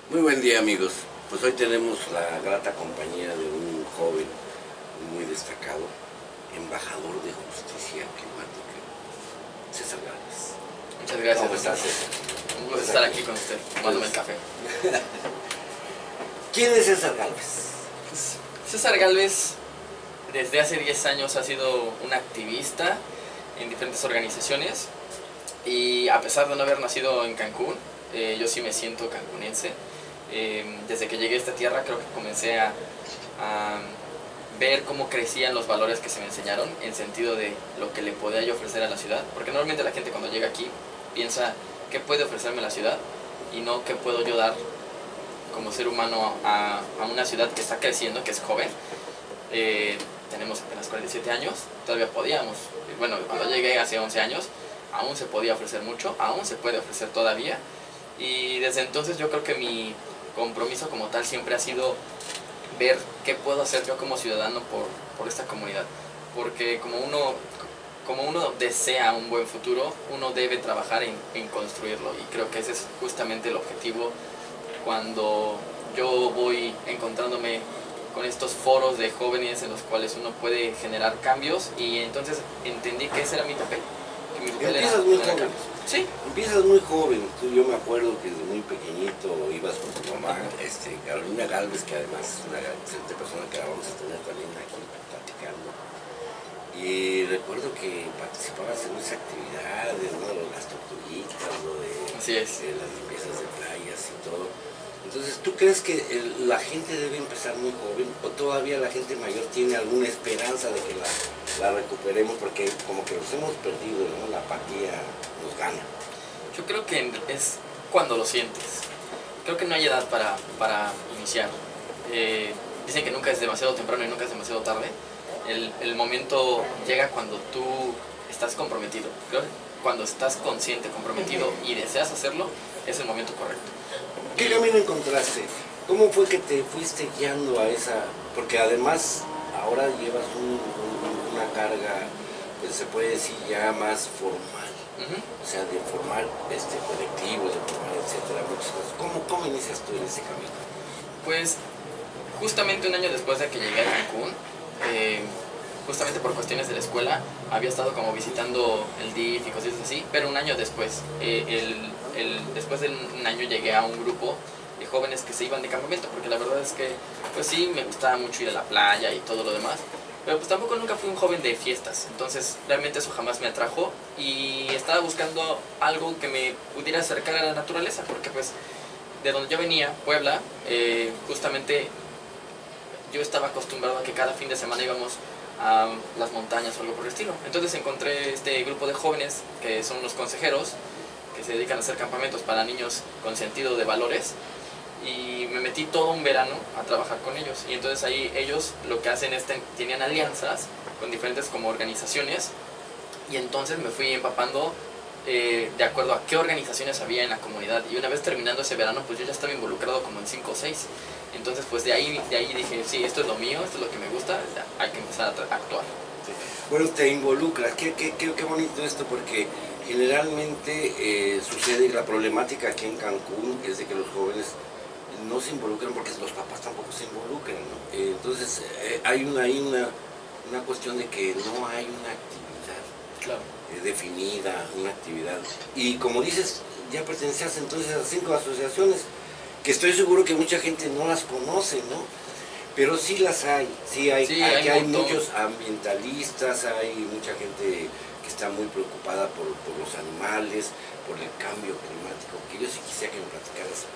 Muy buen día, amigos. Pues hoy tenemos la grata compañía de un joven muy destacado, embajador de justicia climática, César Gálvez. Muchas gracias. ¿Cómo estás, César? Un gusto estar aquí con usted, tomándome el café. ¿Quién es César Gálvez? César Gálvez desde hace 10 años ha sido un activista en diferentes organizaciones y a pesar de no haber nacido en Cancún, yo sí me siento cancunense. Desde que llegué a esta tierra creo que comencé a ver cómo crecían los valores que se me enseñaron en sentido de lo que le podía yo ofrecer a la ciudad, porque normalmente la gente cuando llega aquí piensa qué puede ofrecerme la ciudad y no qué puedo yo dar como ser humano a una ciudad que está creciendo, que es joven. Tenemos apenas 47 años, todavía podíamos, bueno, cuando llegué hace 11 años aún se podía ofrecer mucho, aún se puede ofrecer todavía, y desde entonces yo creo que mi compromiso como tal siempre ha sido ver qué puedo hacer yo como ciudadano por esta comunidad, porque como uno desea un buen futuro, uno debe trabajar en construirlo, y creo que ese es justamente el objetivo cuando yo voy encontrándome con estos foros de jóvenes en los cuales uno puede generar cambios, y entonces entendí que ese era mi papel. Que mi papel Empiezas muy era joven. Sí. Empiezas muy joven. Yo me acuerdo que desde muy pequeñito ibas con tu mamá, Carolina Gálvez, que además es una excelente persona que la vamos a tener también aquí platicando. Y recuerdo que participabas en muchas actividades, ¿no? Las tortuguitas, lo de, Así es. las limpiezas de playas y todo. Entonces, ¿tú crees que la gente debe empezar muy joven o todavía la gente mayor tiene alguna esperanza de que la recuperemos? Porque como que los hemos perdido, ¿no? La apatía nos gana. Yo creo que es cuando lo sientes. Creo que no hay edad para iniciar. Dicen que nunca es demasiado temprano y nunca es demasiado tarde. El momento llega cuando tú estás comprometido. Creo que cuando estás consciente, comprometido y deseas hacerlo, es el momento correcto. ¿Qué camino encontraste? ¿Cómo fue que te fuiste guiando a esa? Porque además ahora llevas una carga, pues se puede decir ya más formal. O sea, de formar colectivos, de formar, etcétera, muchas cosas. ¿Cómo inicias tú en ese camino? Pues justamente un año después de que llegué a Cancún, justamente por cuestiones de la escuela, había estado como visitando el DIF y cosas así, pero un año después, después de un año llegué a un grupo de jóvenes que se iban de campamento, porque la verdad es que, pues sí, me gustaba mucho ir a la playa y todo lo demás, pero pues tampoco nunca fui un joven de fiestas, entonces realmente eso jamás me atrajo y estaba buscando algo que me pudiera acercar a la naturaleza, porque pues de donde yo venía, Puebla, justamente yo estaba acostumbrado a que cada fin de semana íbamos a las montañas o algo por el estilo. Entonces encontré este grupo de jóvenes que son los consejeros, que se dedican a hacer campamentos para niños con sentido de valores, y me metí todo un verano a trabajar con ellos. Y entonces ahí ellos lo que hacen es tenían alianzas con diferentes como organizaciones, y entonces me fui empapando de acuerdo a qué organizaciones había en la comunidad, y una vez terminando ese verano pues yo ya estaba involucrado como en 5 o 6. Entonces pues de ahí dije, sí, esto es lo mío, esto es lo que me gusta, hay que empezar a actuar. Sí. Bueno, te involucras, qué bonito esto, porque generalmente sucede la problemática aquí en Cancún es de que los jóvenes no se involucran porque los papás tampoco se involucran, ¿no? Entonces hay una cuestión de que no hay una actividad. Claro. Definida, una actividad. Y como dices, ya pertenecías entonces a 5 asociaciones, que estoy seguro que mucha gente no las conoce, ¿no? Pero sí las hay, hay muchos ambientalistas, hay mucha gente que está muy preocupada por los animales, por el cambio climático, que yo sí quisiera que me platicaras,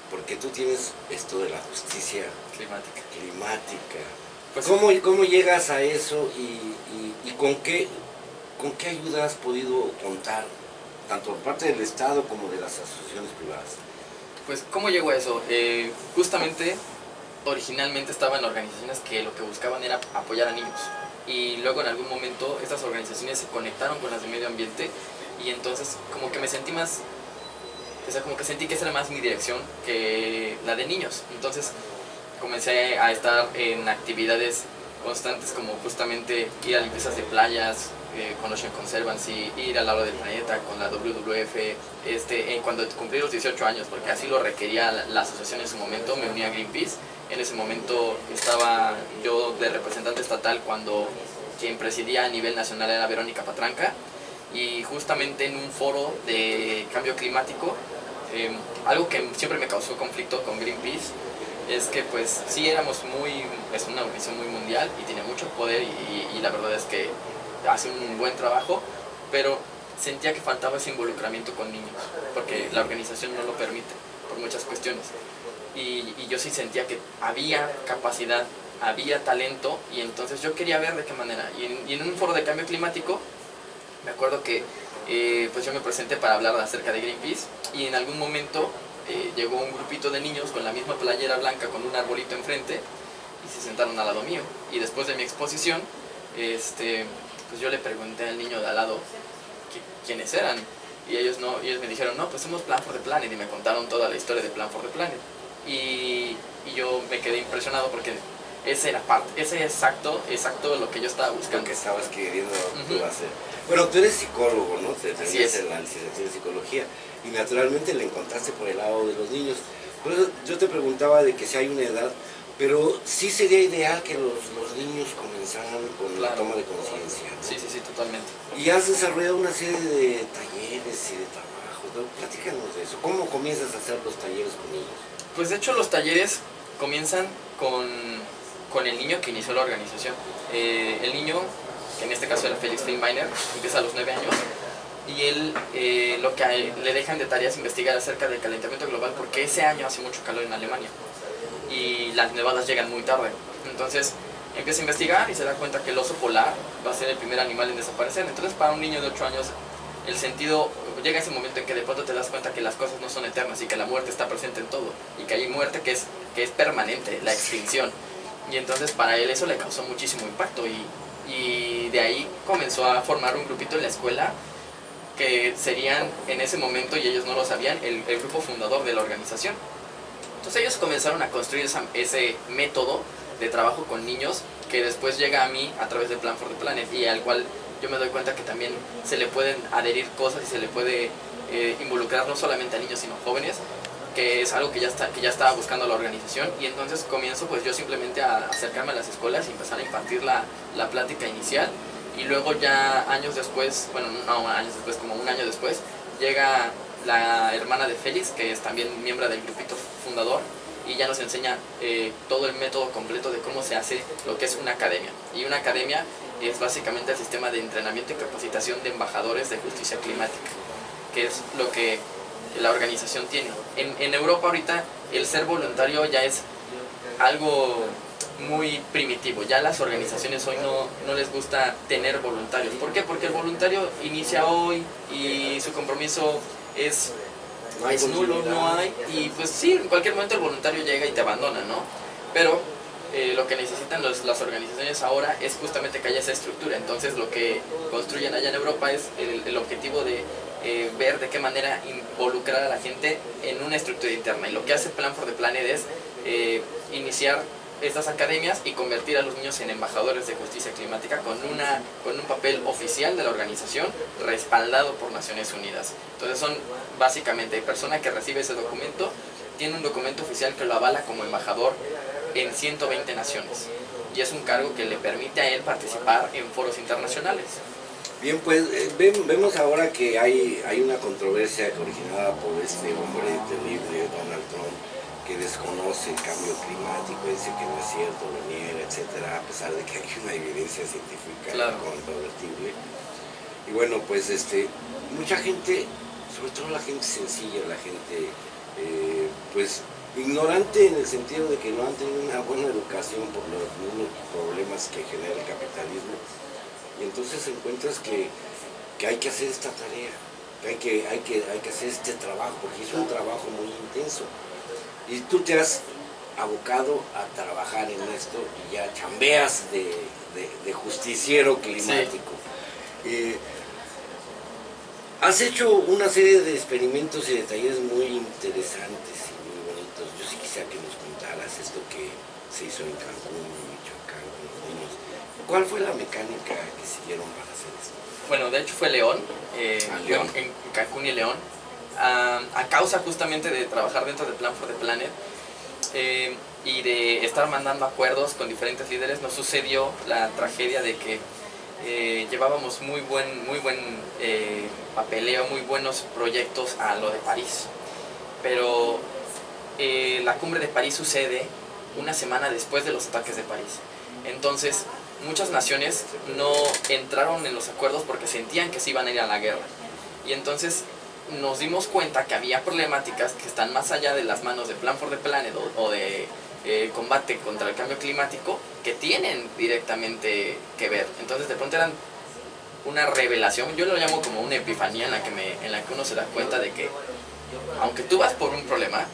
porque tú tienes esto de la justicia climática. Pues, ¿Cómo llegas a eso y con qué ayuda has podido contar, tanto por parte del Estado como de las asociaciones privadas? Pues, ¿cómo llegó a eso? Justamente, originalmente estaba en organizaciones que lo que buscaban era apoyar a niños. Y luego en algún momento estas organizaciones se conectaron con las de medio ambiente, y entonces como que me sentí más, o sea, como que sentí que esa era más mi dirección que la de niños. Entonces comencé a estar en actividades constantes como justamente ir a limpiezas de playas, con Ocean Conservancy, ir al lado del planeta con la WWF, cuando cumplí los 18 años, porque así lo requería la asociación en su momento, me uní a Greenpeace. En ese momento estaba yo de representante estatal cuando quien presidía a nivel nacional era Verónica Patranca, y justamente en un foro de cambio climático, algo que siempre me causó conflicto con Greenpeace es que pues sí es una organización muy mundial y tiene mucho poder y la verdad es que hace un buen trabajo, pero sentía que faltaba ese involucramiento con niños, porque la organización no lo permite por muchas cuestiones. Y yo sí sentía que había capacidad, había talento, y entonces yo quería ver de qué manera. Y en un foro de cambio climático, me acuerdo que pues yo me presenté para hablar acerca de Greenpeace, y en algún momento llegó un grupito de niños con la misma playera blanca con un arbolito enfrente, y se sentaron al lado mío. Y después de mi exposición, pues yo le pregunté al niño de al lado quiénes eran, y ellos me dijeron, no, pues somos Plan for the Planet, y me contaron toda la historia de Plan for the Planet. Y yo me quedé impresionado porque ese es exacto lo que yo estaba buscando. Lo que estabas queriendo tú hacer. Bueno, tú eres psicólogo, ¿no? Te terminaste la licenciatura en psicología y naturalmente le encontraste por el lado de los niños. Por eso yo te preguntaba de que si hay una edad, pero sí sería ideal que los niños comenzaran con la toma de conciencia, ¿no? Sí, totalmente. Y has desarrollado una serie de talleres y de trabajos, ¿no? Platícanos de eso. ¿Cómo comienzas a hacer los talleres con niños? Pues de hecho los talleres comienzan con el niño que inició la organización. El niño, que en este caso era Felix Feynbeiner, empieza a los 9 años, y él lo que le dejan de tarea es investigar acerca del calentamiento global, porque ese año hace mucho calor en Alemania y las nevadas llegan muy tarde. Entonces empieza a investigar y se da cuenta que el oso polar va a ser el primer animal en desaparecer. Entonces para un niño de 8 años el sentido, llega ese momento en que de pronto te das cuenta que las cosas no son eternas y que la muerte está presente en todo, y que hay muerte que es permanente, la extinción. Y entonces para él eso le causó muchísimo impacto, y de ahí comenzó a formar un grupito en la escuela que serían en ese momento, y ellos no lo sabían, el grupo fundador de la organización. Entonces ellos comenzaron a construir ese método de trabajo con niños que después llega a mí a través del Plan for the Planet, y al cual yo me doy cuenta que también se le pueden adherir cosas y se le puede involucrar no solamente a niños sino jóvenes, que es algo que ya estaba buscando la organización. Y entonces comienzo pues yo simplemente a acercarme a las escuelas y empezar a impartir la plática inicial, y luego ya años después, bueno no años después, como un año después, llega la hermana de Félix, que es también miembro del grupito fundador, y ya nos enseña todo el método completo de cómo se hace lo que es una academia. Y una academia es básicamente el sistema de entrenamiento y capacitación de embajadores de justicia climática, que es lo que la organización tiene. En Europa ahorita el ser voluntario ya es algo muy primitivo. Ya las organizaciones hoy no les gusta tener voluntarios. ¿Por qué? Porque el voluntario inicia hoy y su compromiso es nulo, no hay, y pues sí, en cualquier momento el voluntario llega y te abandona, ¿no? Pero lo que necesitan las organizaciones ahora es justamente que haya esa estructura. Entonces lo que construyen allá en Europa es el objetivo de ver de qué manera involucrar a la gente en una estructura interna, y lo que hace Plan for the Planet es iniciar estas academias y convertir a los niños en embajadores de justicia climática con un papel oficial de la organización respaldado por Naciones Unidas. Entonces son básicamente, persona que recibe ese documento tiene un documento oficial que lo avala como embajador en 120 naciones, y es un cargo que le permite a él participar en foros internacionales. Bien, pues vemos ahora que hay una controversia originada por este hombre terrible, Donald Trump, que desconoce el cambio climático, dice que no es cierto, lo niega, etcétera, a pesar de que hay una evidencia científica incontrovertible. Y bueno, pues mucha gente, sobre todo la gente sencilla, la gente pues ignorante en el sentido de que no han tenido una buena educación por los mismos problemas que genera el capitalismo, y entonces encuentras que hay que hacer esta tarea, que hay que hacer este trabajo, porque es un trabajo muy intenso. Y tú te has abocado a trabajar en esto y ya chambeas de justiciero climático. Sí. Has hecho una serie de experimentos y de talleres muy interesantes y muy bonitos. Yo sí quisiera que nos contaras esto que se hizo en Cancún, Michoacán, con los niños. ¿Cuál fue la mecánica que siguieron para hacer esto? Bueno, de hecho fue León, León. En Cancún y León, a causa justamente de trabajar dentro del Plan for the Planet y de estar mandando acuerdos con diferentes líderes. Nos sucedió la tragedia de que llevábamos muy buen papeleo, muy buenos proyectos a lo de París, pero la cumbre de París sucede una semana después de los ataques de París. Entonces muchas naciones no entraron en los acuerdos porque sentían que se iban a ir a la guerra, y entonces nos dimos cuenta que había problemáticas que están más allá de las manos de Plan for the Planet o de combate contra el cambio climático, que tienen directamente que ver. Entonces de pronto eran una revelación, yo lo llamo como una epifanía en la que uno se da cuenta de que aunque tú vas por un problema,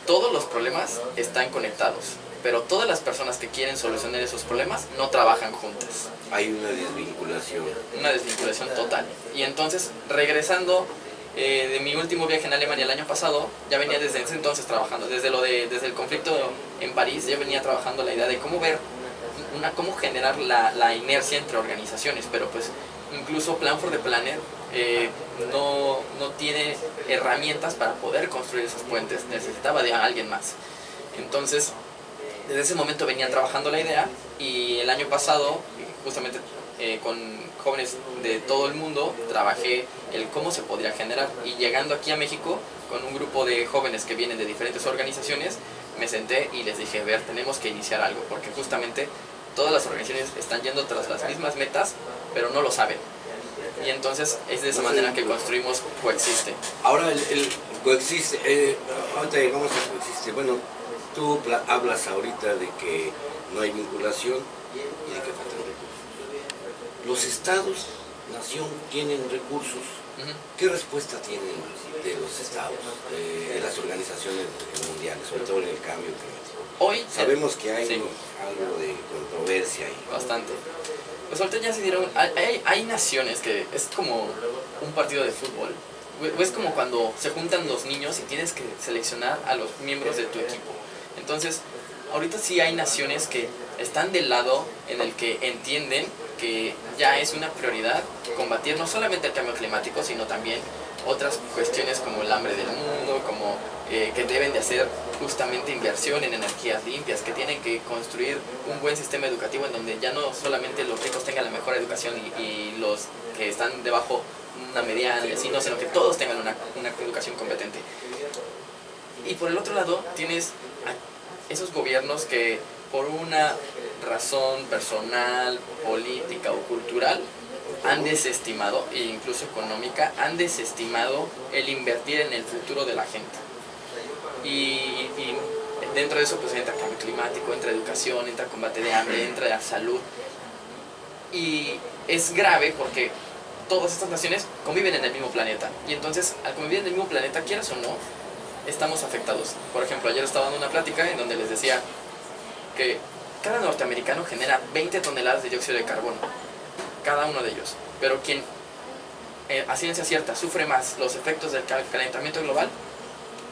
todos los problemas están conectados, pero todas las personas que quieren solucionar esos problemas no trabajan juntas. Hay una desvinculación. Una desvinculación total. Y entonces, regresando de mi último viaje en Alemania el año pasado, ya venía desde ese entonces trabajando, desde el conflicto en París, ya venía trabajando la idea de cómo cómo generar la inercia entre organizaciones, pero pues incluso Plan for the Planet no tiene herramientas para poder construir esos puentes, necesitaba de alguien más. Entonces, desde ese momento venían trabajando la idea, y el año pasado, justamente con jóvenes de todo el mundo, trabajé el cómo se podría generar, y llegando aquí a México con un grupo de jóvenes que vienen de diferentes organizaciones, me senté y les dije, a ver, tenemos que iniciar algo, porque justamente todas las organizaciones están yendo tras las mismas metas, pero no lo saben. Y entonces es de esa manera que construimos Coexiste. Ahora el Coexiste, ahorita llegamos a Coexiste. Bueno, tú hablas ahorita de que no hay vinculación y de que faltan recursos. Los estados, nación, tienen recursos. ¿Qué respuesta tienen de los estados, de las organizaciones mundiales, sobre todo en el cambio climático? Hoy sabemos que hay algo de controversia ahí. Bastante. Pues ahorita ya se dieron, hay naciones que es como un partido de fútbol. Es como cuando se juntan los niños y tienes que seleccionar a los miembros de tu equipo. Entonces, ahorita sí hay naciones que están del lado en el que entienden que ya es una prioridad combatir no solamente el cambio climático, sino también otras cuestiones como el hambre del mundo, como que deben de hacer justamente inversión en energías limpias, que tienen que construir un buen sistema educativo en donde ya no solamente los ricos tengan la mejor educación y los que están debajo una mediana y así, no, sino que todos tengan una educación competente. Y por el otro lado tienes a esos gobiernos que por una razón personal, política o cultural han desestimado, e incluso económica, han desestimado el invertir en el futuro de la gente. Y dentro de eso pues entra cambio climático, entra educación, entra combate de hambre, entra la salud. Y es grave porque todas estas naciones conviven en el mismo planeta. Y entonces, al convivir en el mismo planeta, quieras o no, estamos afectados. Por ejemplo, ayer estaba dando una plática en donde les decía que cada norteamericano genera 20 toneladas de dióxido de carbono, cada uno de ellos. Pero quien, a ciencia cierta, sufre más los efectos del calentamiento global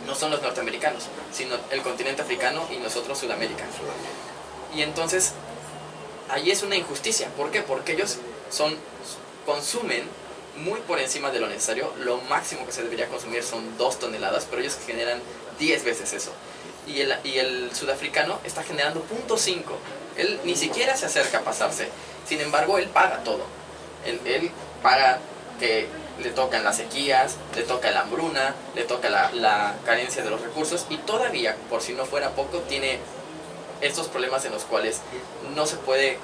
no son los norteamericanos, sino el continente africano y nosotros Sudamérica. Y entonces, ahí es una injusticia. ¿Por qué? Porque ellos consumen muy por encima de lo necesario. Lo máximo que se debería consumir son 2 toneladas, pero ellos generan 10 veces eso. Y el sudafricano está generando 0.5. Él ni siquiera se acerca a pasarse. Sin embargo, él paga todo. Él paga que le tocan las sequías, le toca la hambruna, le toca la carencia de los recursos, y todavía, por si no fuera poco, tiene estos problemas en los cuales no se puede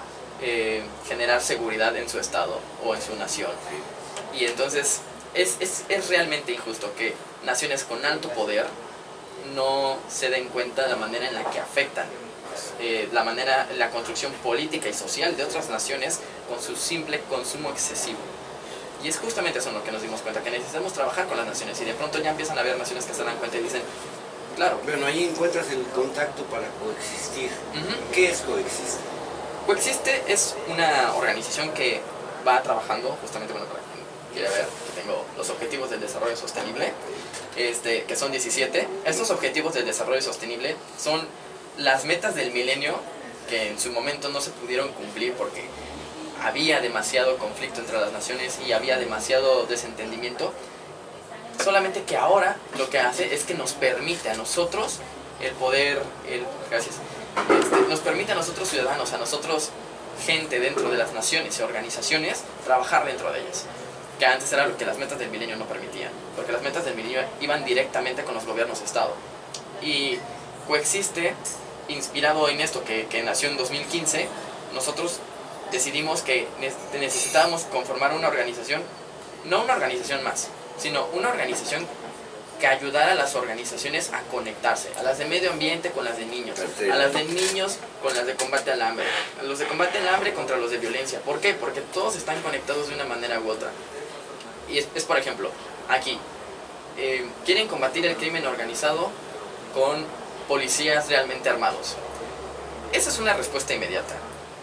generar seguridad en su estado o en su nación. Y entonces es realmente injusto que naciones con alto poder no se den cuenta de la manera en la que afectan la construcción política y social de otras naciones con su simple consumo excesivo. Y es justamente eso en lo que nos dimos cuenta, que necesitamos trabajar con las naciones, y de pronto ya empiezan a haber naciones que se dan cuenta y dicen, claro. Bueno, ahí encuentras el contacto para coexistir. ¿Qué es Coexiste? Coexiste es una organización que va trabajando justamente quiere ver, aquí tengo los objetivos del desarrollo sostenible, que son 17. Estos objetivos del desarrollo sostenible son las metas del milenio que en su momento no se pudieron cumplir porque había demasiado conflicto entre las naciones y había demasiado desentendimiento. Solamente que ahora lo que hace es que nos permite a nosotros el poder, gracias, nos permite a nosotros ciudadanos, a nosotros gente dentro de las naciones y organizaciones, trabajar dentro de ellas. Que antes era lo que las metas del milenio no permitían, porque las metas del milenio iban directamente con los gobiernos de Estado. Y coexiste, inspirado en esto que nació en 2015, nosotros decidimos que necesitábamos conformar una organización, no una organización más, sino una organización que ayudara a las organizaciones a conectarse, a las de medio ambiente con las de niños, a las de niños con las de combate al hambre, a los de combate al hambre contra los de violencia. ¿Por qué? Porque todos están conectados de una manera u otra. Y es por ejemplo, aquí, quieren combatir el crimen organizado con policías realmente armados. Esa es una respuesta inmediata,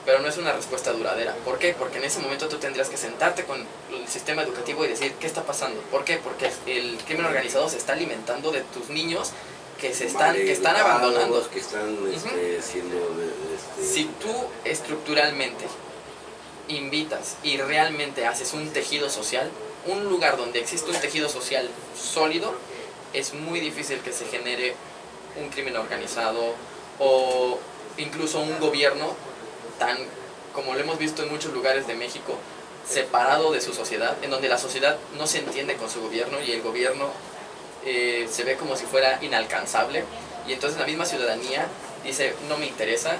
pero no es una respuesta duradera. ¿Por qué? Porque en ese momento tú tendrías que sentarte con el sistema educativo y decir, ¿qué está pasando? ¿Por qué? Porque el crimen organizado se está alimentando de tus niños que están abandonando. Que están siendo... Si tú estructuralmente invitas y realmente haces un tejido social, un lugar donde existe un tejido social sólido, es muy difícil que se genere un crimen organizado o incluso un gobierno tan, como lo hemos visto en muchos lugares de México, separado de su sociedad, en donde la sociedad no se entiende con su gobierno y el gobierno se ve como si fuera inalcanzable, y entonces la misma ciudadanía dice, no me interesa.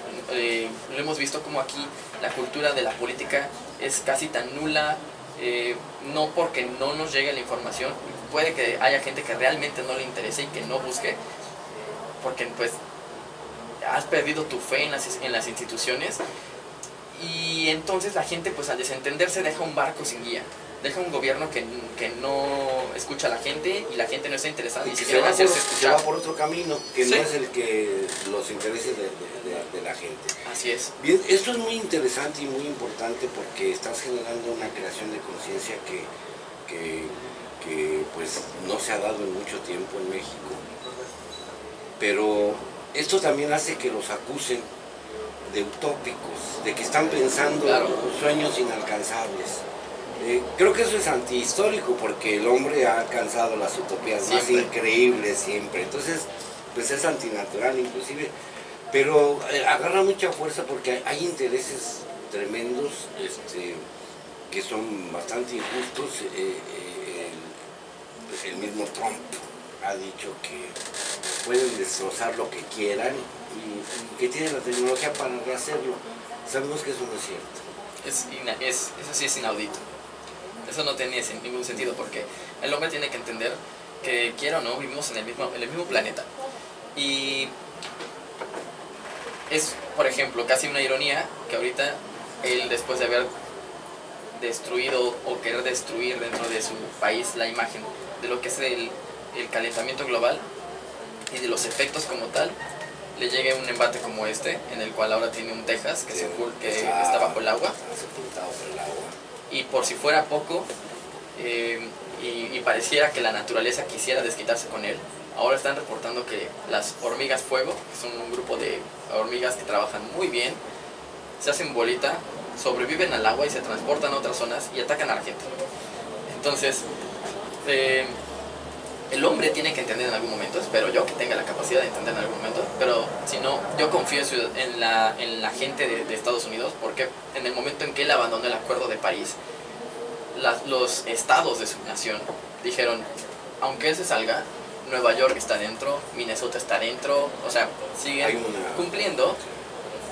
Lo hemos visto como aquí la cultura de la política es casi tan nula, no porque no nos llegue la información, puede que haya gente que realmente no le interese y que no busque, porque pues has perdido tu fe en las instituciones, y entonces la gente pues al desentenderse deja un barco sin guía, deja un gobierno que no escucha a la gente y la gente no está interesada y ni que siquiera en hacerse se escuchar. va por otro camino que Sí. no es el que los intereses de la gente. Así es. Bien, esto es muy interesante y muy importante porque estás generando una creación de conciencia que pues no se ha dado en mucho tiempo en México, pero esto también hace que los acusen de utópicos, de que están pensando sueños inalcanzables. Creo que eso es antihistórico porque el hombre ha alcanzado las utopías más increíbles siempre, entonces pues es antinatural inclusive, pero agarra mucha fuerza porque hay intereses tremendos que son bastante injustos. El mismo Trump ha dicho que pueden destrozar lo que quieran y que tienen la tecnología para hacerlo. Sabemos que eso no es cierto. Eso sí es inaudito. Eso no tiene ningún sentido porque el hombre tiene que entender que, quiera o no, vivimos en el mismo planeta. Y es, por ejemplo, casi una ironía que ahorita él, después de haber destruido o querer destruir dentro de su país la imagen de lo que es el calentamiento global y de los efectos como tal, le llegue un embate como este, en el cual ahora tiene un Texas que está bajo el agua. Sepultado por el agua. Y por si fuera poco, y pareciera que la naturaleza quisiera desquitarse con él, ahora están reportando que las hormigas fuego, que son un grupo de hormigas que trabajan muy bien, se hacen bolita, sobreviven al agua y se transportan a otras zonas y atacan a la gente. Entonces, el hombre tiene que entender en algún momento, espero yo que tenga la capacidad de entender en algún momento, pero si no, yo confío en la gente de Estados Unidos, porque en el momento en que él abandonó el Acuerdo de París, los estados de su nación dijeron, aunque él se salga, Nueva York está dentro, Minnesota está dentro, o sea, siguen cumpliendo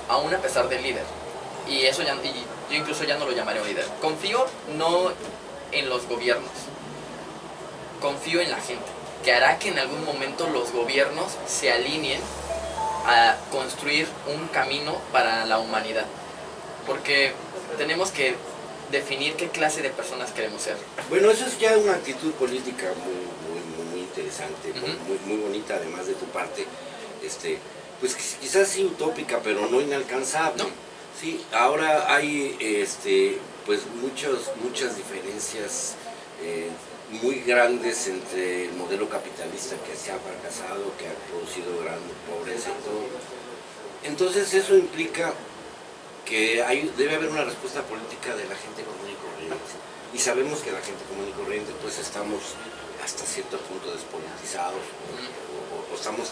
aún a pesar del líder. Y eso yo incluso ya no lo llamaré un líder. Confío no en los gobiernos, confío en la gente, que hará que en algún momento los gobiernos se alineen a construir un camino para la humanidad. Porque tenemos que definir qué clase de personas queremos ser. Bueno, eso es ya una actitud política muy interesante, muy bonita además de tu parte. Pues quizás sí utópica, pero no inalcanzable. ¿No? Sí, ahora hay pues muchas diferencias muy grandes entre el modelo capitalista que se ha fracasado, que ha producido gran pobreza y todo. Entonces eso implica que debe haber una respuesta política de la gente común y corriente. Y sabemos que la gente común y corriente pues estamos hasta cierto punto despolitizados o estamos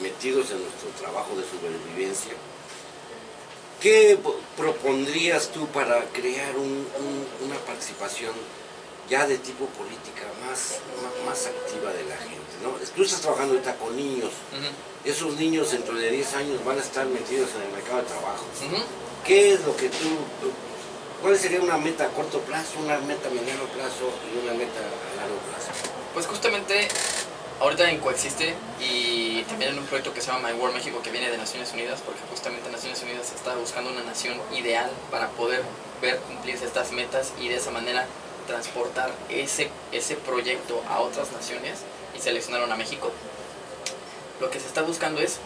metidos en nuestro trabajo de sobrevivencia. ¿Qué propondrías tú para crear una participación ya de tipo política más activa de la gente, ¿no? Tú estás trabajando ahorita con niños, esos niños dentro de 10 años van a estar metidos en el mercado de trabajo. ¿Qué es lo que cuál sería una meta a corto plazo, una meta a mediano plazo y una meta a largo plazo? Pues justamente ahorita en Coexiste y también en un proyecto que se llama My World México, que viene de Naciones Unidas, porque justamente Naciones Unidas está buscando una nación ideal para poder ver cumplirse estas metas y de esa manera transportar ese proyecto a otras naciones, y seleccionaron a México. Lo que se está buscando es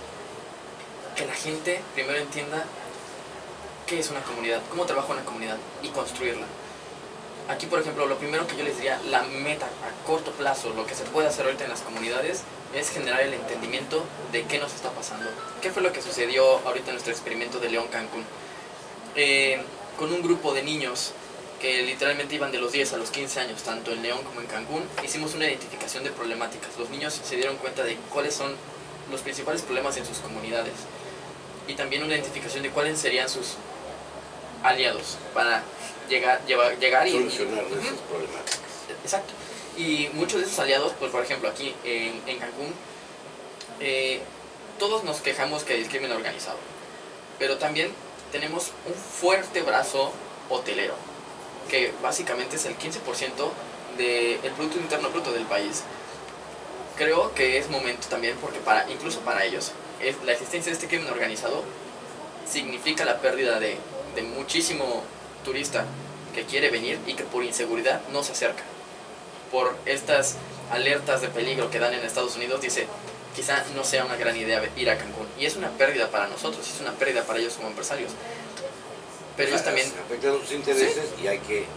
que la gente primero entienda qué es una comunidad, cómo trabaja una comunidad y construirla. Aquí, por ejemplo, lo primero que yo les diría, la meta a corto plazo, lo que se puede hacer ahorita en las comunidades, es generar el entendimiento de qué nos está pasando. ¿Qué fue lo que sucedió ahorita en nuestro experimento de León Cancún? Con un grupo de niños que literalmente iban de los 10 a los 15 años, tanto en León como en Cancún, hicimos una identificación de problemáticas. Los niños se dieron cuenta de cuáles son los principales problemas en sus comunidades y también una identificación de cuáles serían sus aliados para llegar y solucionar esas problemáticas. Exacto. Y muchos de esos aliados, pues por ejemplo aquí en Cancún, todos nos quejamos que hay crimen organizado, pero también tenemos un fuerte brazo hotelero, que básicamente es el 15% del Producto Interno Bruto del país. Creo que es momento también, porque incluso para ellos, la existencia de este crimen organizado significa la pérdida de muchísimo turista que quiere venir y que por inseguridad no se acerca. Por estas alertas de peligro que dan en Estados Unidos, dice, quizá no sea una gran idea ir a Cancún. Y es una pérdida para nosotros, es una pérdida para ellos como empresarios. Pero ellos también afectan sus intereses, ¿sí? Y hay que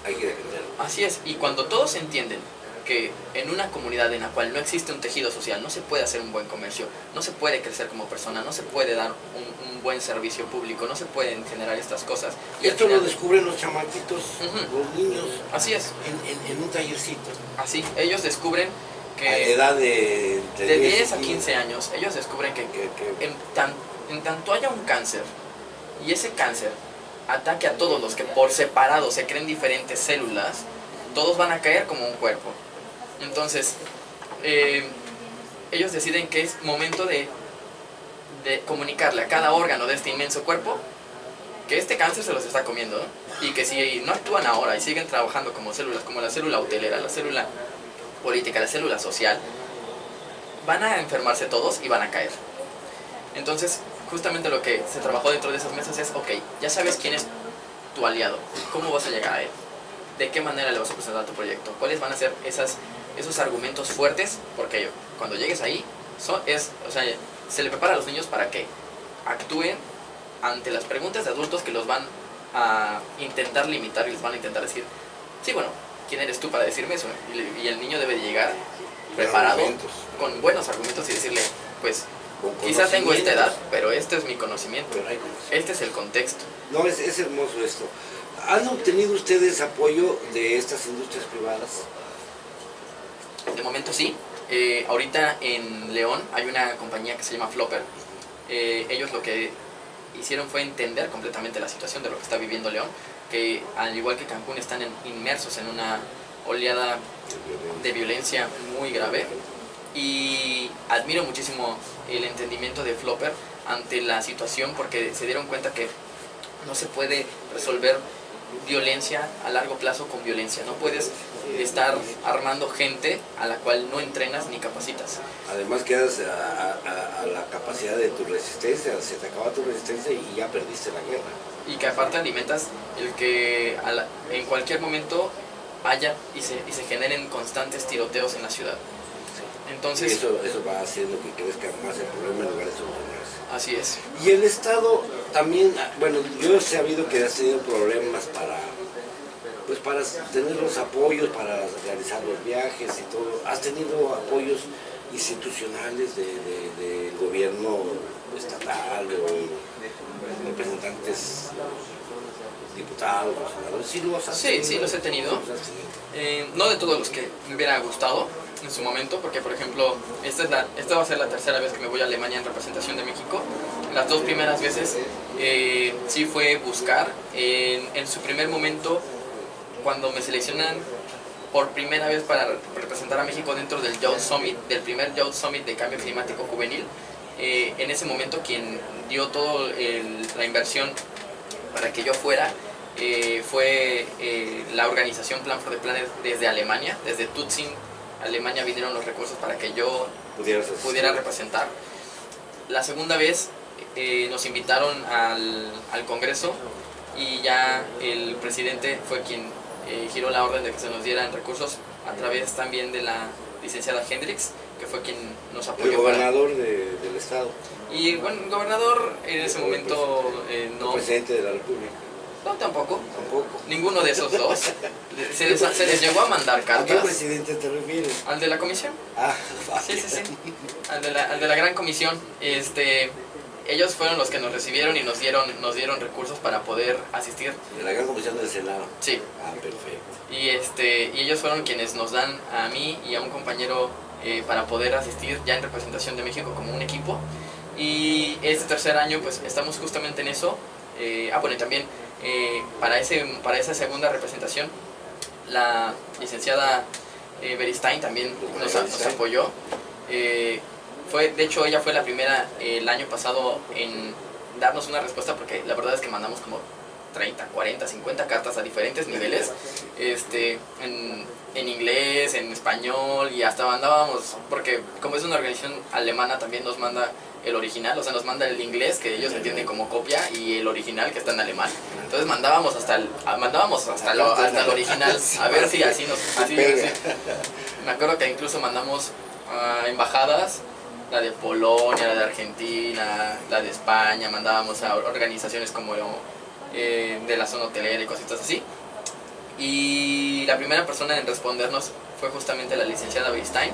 defenderlo. Así es, y cuando todos entienden que en una comunidad en la cual no existe un tejido social, no se puede hacer un buen comercio, no se puede crecer como persona, no se puede dar un buen servicio público, no se pueden generar estas cosas. Y esto lo descubren los chamaquitos, los niños. Así es. En un tallercito. Así, ellos descubren que a edad de 10 a 15 años, ellos descubren que en tanto haya un cáncer, y ese cáncer ataque a todos los que por separado se creen diferentes células, todos van a caer como un cuerpo. Entonces, ellos deciden que es momento de comunicarle a cada órgano de este inmenso cuerpo que este cáncer se los está comiendo, ¿no? Y que si no actúan ahora y siguen trabajando como células, como la célula hotelera, la célula política, la célula social, van a enfermarse todos y van a caer. Entonces, justamente lo que se trabajó dentro de esas mesas es, ok, ya sabes quién es tu aliado, ¿cómo vas a llegar a él? ¿De qué manera le vas a presentar tu proyecto? ¿Cuáles van a ser esos argumentos fuertes? Porque cuando llegues ahí, se le prepara a los niños para que actúen ante las preguntas de adultos que los van a intentar limitar y les van a intentar decir, sí, bueno, ¿quién eres tú para decirme eso? Y el niño debe de llegar preparado, con buenos argumentos y decirle, pues, quizás tengo esta edad, pero este es mi conocimiento, este es el contexto. No, es hermoso esto. ¿Han obtenido ustedes apoyo de estas industrias privadas? De momento sí. Ahorita en León hay una compañía que se llama Flopper. Ellos lo que hicieron fue entender completamente la situación de lo que está viviendo León, que al igual que Cancún están inmersos en una oleada de violencia muy grave. Y admiro muchísimo el entendimiento de Flopper ante la situación, porque se dieron cuenta que no se puede resolver violencia a largo plazo con violencia. No puedes estar armando gente a la cual no entrenas ni capacitas. Además quedas a la capacidad de tu resistencia, se te acaba tu resistencia y ya perdiste la guerra. Y que aparte alimentas el que en cualquier momento haya y se generen constantes tiroteos en la ciudad. Entonces, y eso va haciendo que crezca más el problema en lugar de solucionarse. Así es. Y el Estado también, bueno, yo he sabido que has tenido problemas para tener los apoyos, para realizar los viajes y todo. ¿Has tenido apoyos institucionales del gobierno estatal o representantes, diputados, senadores? ¿Sí los has tenido? Sí, los he tenido. No de todos los que me hubiera gustado en su momento, porque por ejemplo, esta va a ser la tercera vez que me voy a Alemania en representación de México. Las dos primeras veces sí fue buscar. En su primer momento, cuando me seleccionan por primera vez para representar a México dentro del Youth Summit, del primer Youth Summit de Cambio Climático Juvenil, en ese momento quien dio toda la inversión para que yo fuera fue la organización Plan for the Planet desde Alemania, desde Tutzing, Alemania, vinieron los recursos para que yo pudiera representar. La segunda vez nos invitaron al Congreso y ya el presidente fue quien giró la orden de que se nos dieran recursos a través también de la licenciada Hendricks, que fue quien nos apoyó. El gobernador del estado. Y bueno, el gobernador en ese momento no... El presidente de la República. No, tampoco. Tampoco. Ninguno de esos dos. Se les llegó a mandar cartas. ¿A qué presidente te refieres? Al de la comisión. Ah, sí. Al de la gran comisión. Ellos fueron los que nos recibieron y nos dieron recursos para poder asistir. De la gran comisión del Senado. Sí. Ah, perfecto. Y ellos fueron quienes nos dan a mí y a un compañero para poder asistir ya en representación de México como un equipo. Y este tercer año pues estamos justamente en eso. Bueno, y también para esa segunda representación la licenciada Beristain también nos apoyó. De hecho, ella fue la primera el año pasado en darnos una respuesta, porque la verdad es que mandamos como 30, 40, 50 cartas a diferentes niveles, en inglés, en español, y hasta mandábamos, porque como es una organización alemana también nos manda el original, o sea, nos manda el inglés que ellos entienden como copia y el original que está en alemán. Entonces mandábamos hasta el original, a ver si así nos... Así. Me acuerdo que incluso mandamos a embajadas, la de Polonia, la de Argentina, la de España, mandábamos a organizaciones como de la zona hotelera y cositas así. Y la primera persona en respondernos fue justamente la licenciada Beristain,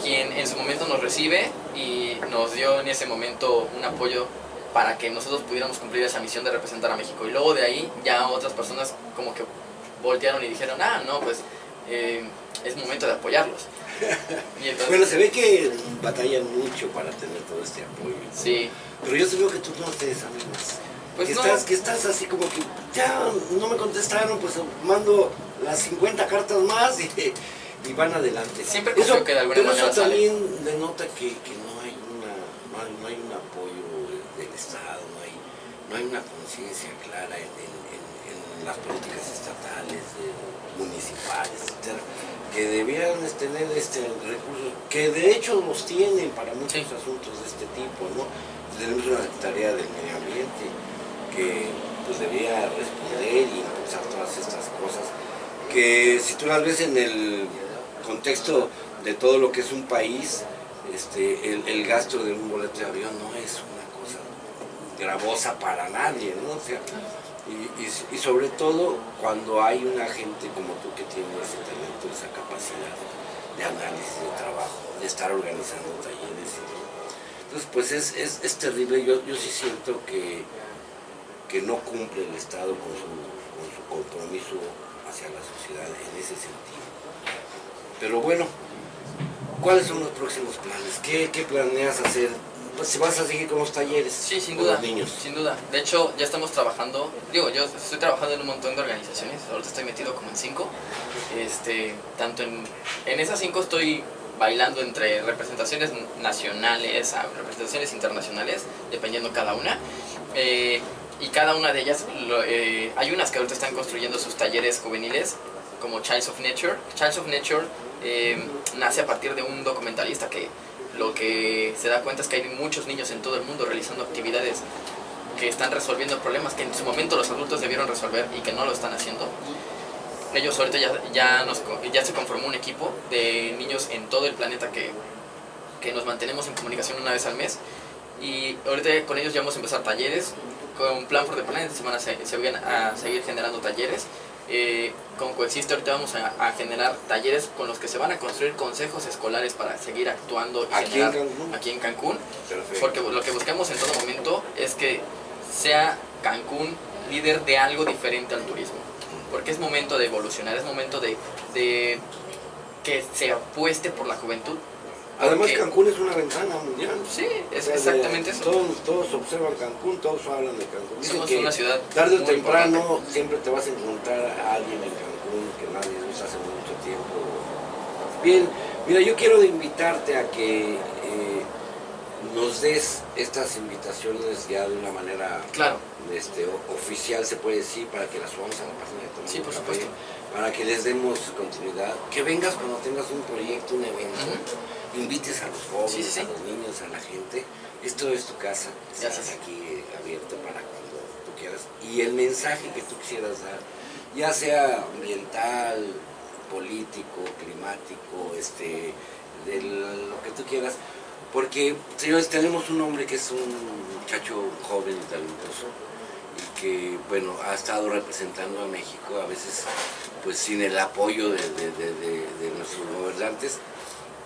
quien en su momento nos recibe y nos dio en ese momento un apoyo para que nosotros pudiéramos cumplir esa misión de representar a México. Y luego de ahí ya otras personas como que voltearon y dijeron, no, pues es momento de apoyarlos. Y entonces, bueno, se ve que batallan mucho para tener todo este apoyo. Sí. Pero yo veo que tú no te desanimas. Pues que estás así como que ya no me contestaron, pues mando las 50 cartas más y van adelante. Siempre confío que de alguna manera eso sale. también denota que no hay un apoyo del Estado, no hay una conciencia clara en las políticas estatales, municipales, etcétera, que debieran tener recursos, que de hecho los tienen para muchos asuntos de este tipo, ¿no? Tenemos una Secretaría del Medio Ambiente que pues debería responder y impulsar todas estas cosas, que si tú las ves en el contexto de todo lo que es un país, el gasto de un boleto de avión no es una cosa gravosa para nadie, ¿no? O sea, y sobre todo cuando hay una gente como tú que tiene ese talento, esa capacidad de análisis, de trabajo, de estar organizando talleres, ¿no? Entonces pues es terrible. Yo sí siento que no cumple el Estado con su compromiso hacia la sociedad en ese sentido. Pero bueno, ¿cuáles son los próximos planes? ¿Qué planeas hacer? Pues si vas a seguir con los talleres. Sí, sin con duda, los niños. sin duda. De hecho, ya estamos trabajando, yo estoy trabajando en un montón de organizaciones, ahorita estoy metido como en 5. Tanto en esas 5 estoy bailando entre representaciones nacionales a representaciones internacionales, dependiendo cada una. Y cada una de ellas, hay unas que ahorita están construyendo sus talleres juveniles, como Childs of Nature. Childs of Nature nace a partir de un documentalista que lo que se da cuenta es que hay muchos niños en todo el mundo realizando actividades que están resolviendo problemas que en su momento los adultos debieron resolver y que no lo están haciendo. Ellos ahorita ya se conformó un equipo de niños en todo el planeta que nos mantenemos en comunicación una vez al mes, y ahorita con ellos ya vamos a empezar talleres. Con Plan for the Planet se van a seguir generando talleres. con Coexiste ahorita vamos a generar talleres con los que se van a construir consejos escolares para seguir actuando y ¿Aquí generar en Cancún? aquí en Cancún. Perfecto. Porque lo que buscamos en todo momento es que sea Cancún líder de algo diferente al turismo. Porque es momento de evolucionar, es momento de que se apueste por la juventud. Además, Cancún es una ventana mundial. Sí, es O sea, exactamente eso. Todos observan Cancún, todos hablan de Cancún. Dicen Somos que una ciudad tarde o muy temprano importante. siempre te vas a encontrar a alguien en Cancún que nadie usa hace mucho tiempo. Bien, mira, yo quiero invitarte a que nos des estas invitaciones ya de una manera Claro. Oficial, se puede decir, para que las subamos a la página de Tomando Sí, por Café, supuesto. para que les demos continuidad, que vengas cuando tengas un proyecto, un evento, invites a los jóvenes, Sí, sí, sí. a los niños, a la gente. Esto es tu casa, estás Gracias. aquí abierto para cuando tú quieras. Y el mensaje que tú quisieras dar, ya sea ambiental, político, climático, de lo que tú quieras. Porque, señores, tenemos un hombre que es un muchacho joven y talentoso y que, bueno, ha estado representando a México, a veces pues sin el apoyo de nuestros gobernantes,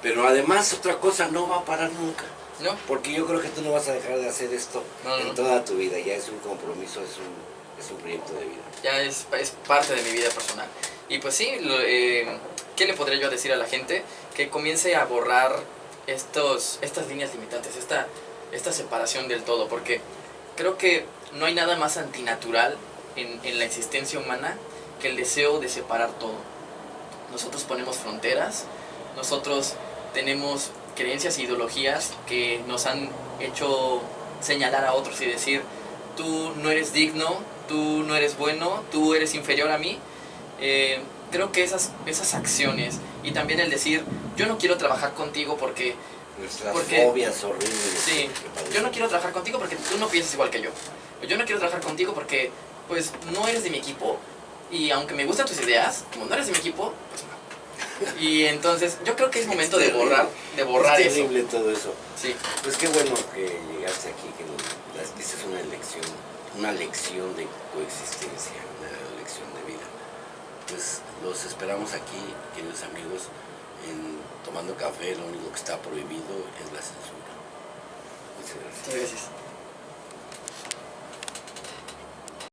pero además otra cosa, no va a parar nunca. ¿No? Porque yo creo que tú no vas a dejar de hacer esto en No. toda tu vida, ya es un compromiso, es un proyecto de vida. Ya es parte de mi vida personal. Y pues sí, ¿qué le podría yo decir a la gente? Que comience a borrar estas líneas limitantes, esta separación del todo, porque creo que no hay nada más antinatural en la existencia humana que el deseo de separar todo. Nosotros ponemos fronteras, nosotros tenemos creencias e ideologías que nos han hecho señalar a otros y decir, tú no eres digno, tú no eres bueno, tú eres inferior a mí. Creo que esas acciones y también el decir, yo no quiero trabajar contigo porque Nuestras fobias horribles. Sí, yo no quiero trabajar contigo porque tú no piensas igual que yo. Yo no quiero trabajar contigo porque pues no eres de mi equipo y aunque me gustan tus ideas, como no eres de mi equipo, pues no. Y entonces yo creo que es momento de borrar es eso. terrible todo eso. Sí. Pues qué bueno que llegaste aquí, que nos diste una lección de coexistencia, una lección de vida. Pues los esperamos aquí, queridos amigos, en Tomando Café. Lo único que está prohibido es la censura. Muchas gracias. Muchas gracias.